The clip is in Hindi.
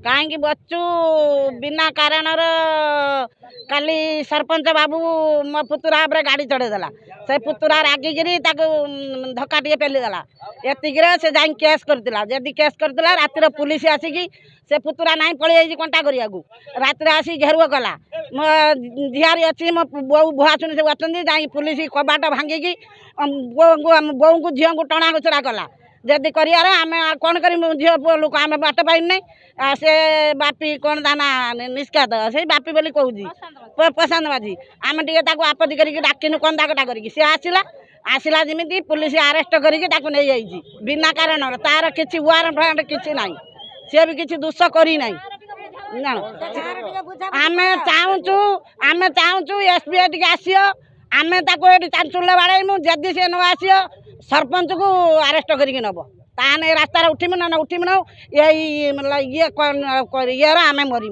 कहीं बच्चू बिना कारण काली सरपंच बाबू मो पुतुरा गाड़ी चढ़ेदेला से पुतुरा रागिकी धक्का टे पेलीदेला एतिक से जा केस करला जदि केस करला रातिर पुलिस आसिकी से पुतुरा ना पलि कंटा करा रातिर आसी घेरुआ कला मो झियारी अच्छी मो बो भुआसुनी सब अच्छा जा पुलिस कबाट भांगिकी बोऊ को झील को टणा घुचरा कला जदि करार आम कौन कर झील पुओ लोक आम बाट पाइने से बापी कौन दाना निष्कात से बापी बोली कहूँ प्रशांत माझी आम टे आपत्ति करके डाकिनु कंदाकटा करके सी आसला आसला जमी पुलिस आरेस्ट करके बिना कारण तार किसी वारंट फारंट किसी ना सी भी किसी दोष करना आम चाहूँ एसपी टे आसो आम चांचुल बाड़ेमु जदि सी न आस सरपंच को आरेस्ट करके नब ताने रास्तार उठिमु ना उठिमु ना ये आम मरीमु।